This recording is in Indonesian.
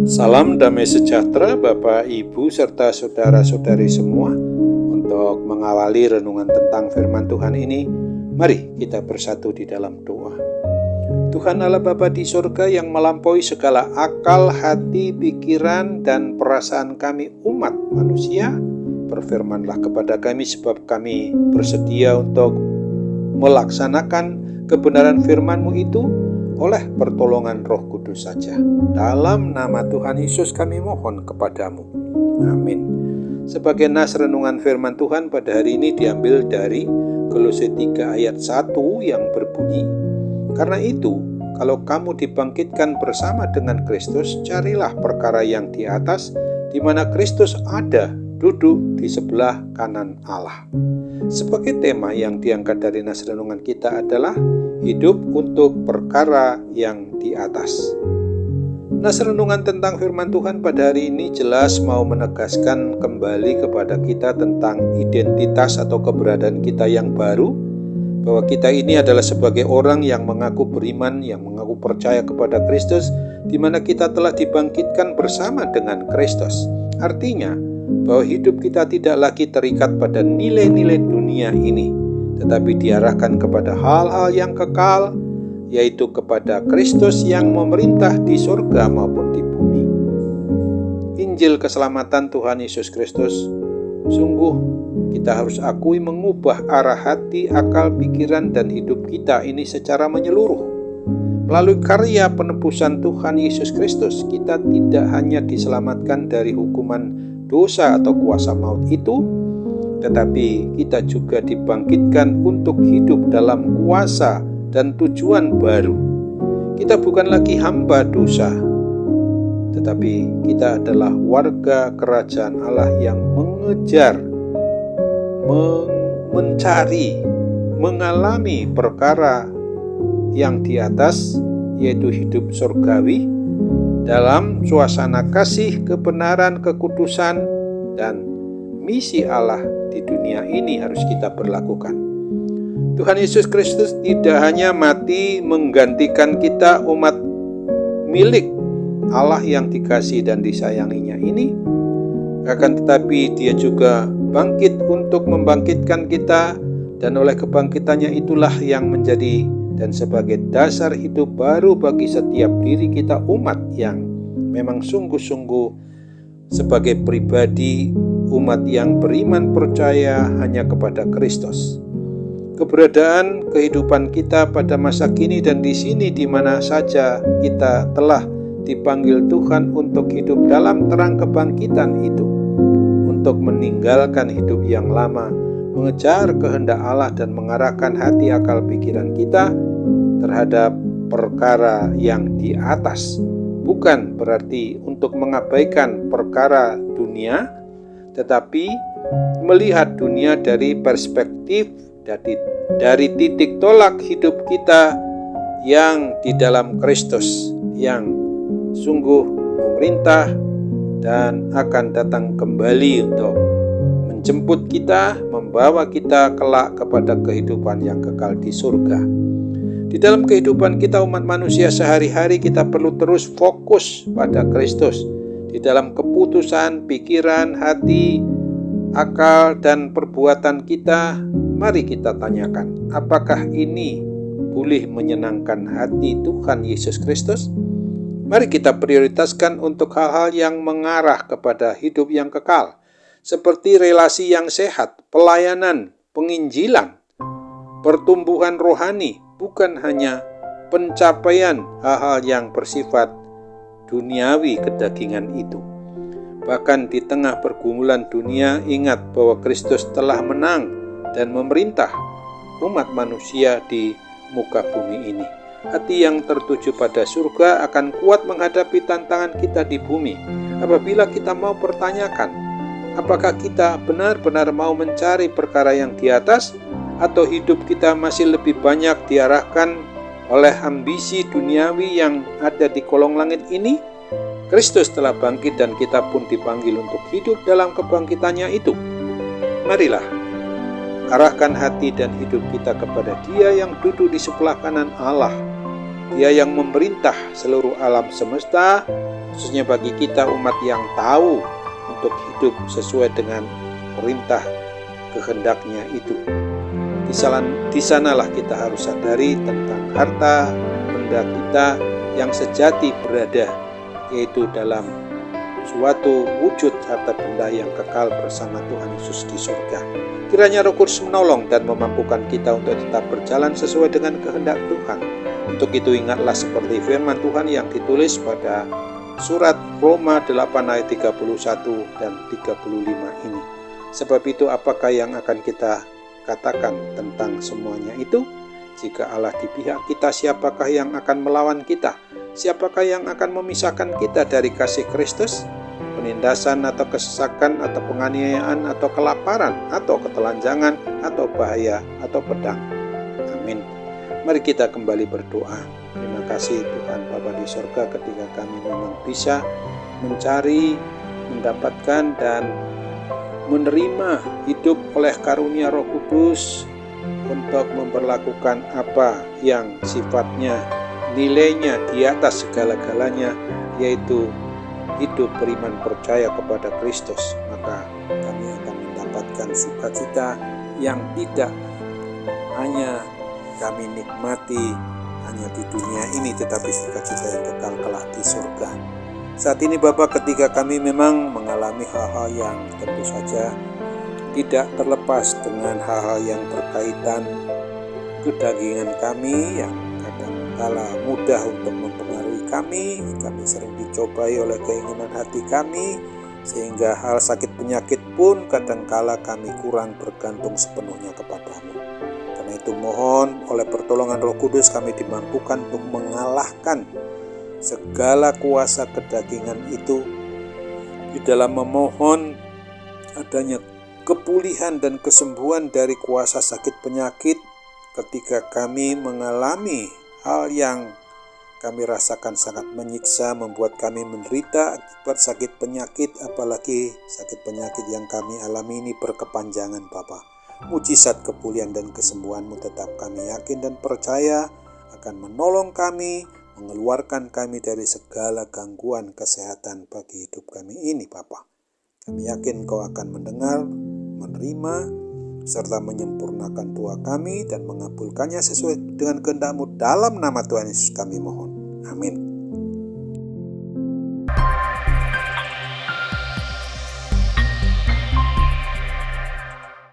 Salam damai sejahtera Bapak, Ibu, serta saudara-saudari semua. Untuk mengawali renungan tentang firman Tuhan ini, mari kita bersatu di dalam doa. Tuhan Allah Bapa di surga yang melampaui segala akal, hati, pikiran, dan perasaan kami umat manusia, berfirmanlah kepada kami sebab kami bersedia untuk melaksanakan kebenaran firman-Mu itu oleh pertolongan Roh Kudus saja. Dalam nama Tuhan Yesus kami mohon kepadamu. Amin. Sebagai nas renungan firman Tuhan pada hari ini diambil dari Kolose 3 ayat 1 yang berbunyi, "Karena itu, kalau kamu dibangkitkan bersama dengan Kristus, carilah perkara yang di atas, di mana Kristus ada, duduk di sebelah kanan Allah." Sebagai tema yang diangkat dari nas renungan kita adalah hidup untuk perkara yang di atas. Nas renungan tentang firman Tuhan pada hari ini jelas mau menegaskan kembali kepada kita tentang identitas atau keberadaan kita yang baru, bahwa kita ini adalah sebagai orang yang mengaku beriman, yang mengaku percaya kepada Kristus, di mana kita telah dibangkitkan bersama dengan Kristus. Artinya, bahwa hidup kita tidak lagi terikat pada nilai-nilai dunia ini, tetapi diarahkan kepada hal-hal yang kekal, yaitu kepada Kristus yang memerintah di surga maupun di bumi. Injil keselamatan Tuhan Yesus Kristus, sungguh kita harus akui mengubah arah hati, akal, pikiran, dan hidup kita ini secara menyeluruh. Melalui karya penebusan Tuhan Yesus Kristus, kita tidak hanya diselamatkan dari hukuman dosa atau kuasa maut itu, tetapi kita juga dibangkitkan untuk hidup dalam kuasa dan tujuan baru. Kita bukan lagi hamba dosa, tetapi kita adalah warga kerajaan Allah yang mengejar, mencari, mengalami perkara yang di atas, yaitu hidup surgawi, dalam suasana kasih, kebenaran, kekudusan, dan misi Allah di dunia ini harus kita berlakukan. Tuhan Yesus Kristus tidak hanya mati menggantikan kita umat milik Allah yang dikasihi dan disayanginya ini, akan tetapi Dia juga bangkit untuk membangkitkan kita, dan oleh kebangkitannya itulah yang menjadi dan sebagai dasar hidup baru bagi setiap diri kita umat yang memang sungguh-sungguh sebagai pribadi umat yang beriman percaya hanya kepada Kristus. Keberadaan kehidupan kita pada masa kini dan di sini di mana saja kita telah dipanggil Tuhan untuk hidup dalam terang kebangkitan itu, untuk meninggalkan hidup yang lama, mengejar kehendak Allah dan mengarahkan hati, akal, pikiran kita terhadap perkara yang di atas. Bukan berarti untuk mengabaikan perkara dunia, tetapi melihat dunia dari perspektif, dari titik tolak hidup kita yang di dalam Kristus, yang sungguh memerintah dan akan datang kembali untuk menjemput kita, membawa kita kelak kepada kehidupan yang kekal di surga. Di dalam kehidupan kita umat manusia sehari-hari, kita perlu terus fokus pada Kristus. Di dalam keputusan, pikiran, hati, akal, dan perbuatan kita, mari kita tanyakan, apakah ini boleh menyenangkan hati Tuhan Yesus Kristus? Mari kita prioritaskan untuk hal-hal yang mengarah kepada hidup yang kekal, seperti relasi yang sehat, pelayanan, penginjilan, pertumbuhan rohani, bukan hanya pencapaian hal-hal yang bersifat duniawi kedagingan itu. Bahkan di tengah pergumulan dunia, ingat bahwa Kristus telah menang dan memerintah umat manusia di muka bumi ini. Hati yang tertuju pada surga akan kuat menghadapi tantangan kita di bumi. Apabila kita mau pertanyakan, apakah kita benar-benar mau mencari perkara yang di atas, atau hidup kita masih lebih banyak diarahkan oleh ambisi duniawi yang ada di kolong langit ini? Kristus telah bangkit dan kita pun dipanggil untuk hidup dalam kebangkitannya itu. Marilah arahkan hati dan hidup kita kepada Dia yang duduk di sebelah kanan Allah, Dia yang memerintah seluruh alam semesta, khususnya bagi kita umat yang tahu untuk hidup sesuai dengan perintah kehendaknya itu. Di sanalah kita harus sadari tentang harta benda kita yang sejati berada, yaitu dalam suatu wujud harta benda yang kekal bersama Tuhan Yesus di surga. Kiranya Roh Kudus menolong dan memampukan kita untuk tetap berjalan sesuai dengan kehendak Tuhan. Untuk itu ingatlah seperti firman Tuhan yang ditulis pada surat Roma 8 ayat 31 dan 35 ini. Sebab itu apakah yang akan kita katakan tentang semuanya itu? Jika Allah di pihak kita, siapakah yang akan melawan kita? Siapakah yang akan memisahkan kita dari kasih Kristus? Penindasan atau kesesakan atau penganiayaan atau kelaparan atau ketelanjangan atau bahaya atau pedang. Amin. Mari kita kembali berdoa. Terima kasih Tuhan Bapa di surga, ketika kami memang bisa mencari, mendapatkan dan menerima hidup oleh karunia Roh Kudus untuk memperlakukan apa yang sifatnya, nilainya di atas segala-galanya, yaitu hidup beriman percaya kepada Kristus. Maka kami akan mendapatkan sukacita yang tidak hanya kami nikmati hanya di dunia ini, tetapi sukacita yang kekal kelak di surga. Saat ini Bapa, ketika kami memang mengalami hal-hal yang tentu saja tidak terlepas dengan hal-hal yang berkaitan kedagingan kami, yang kadangkala mudah untuk mempengaruhi kami sering dicobai oleh keinginan hati kami, sehingga hal sakit penyakit pun kadangkala kami kurang bergantung sepenuhnya kepadamu. Karena itu mohon oleh pertolongan Roh Kudus kami dimampukan untuk mengalahkan segala kuasa kedagingan itu di dalam memohon adanya kepulihan dan kesembuhan dari kuasa sakit penyakit ketika kami mengalami hal yang kami rasakan sangat menyiksa, membuat kami menderita akibat sakit penyakit, apalagi sakit penyakit yang kami alami ini berkepanjangan Bapa. Mujizat kepulihan dan kesembuhan-Mu tetap kami yakin dan percaya akan menolong kami, mengeluarkan kami dari segala gangguan kesehatan bagi hidup kami ini Bapa. Kami yakin Kau akan mendengar, menerima, serta menyempurnakan doa kami dan mengabulkannya sesuai dengan kehendak-Mu. Dalam nama Tuhan Yesus kami mohon. Amin.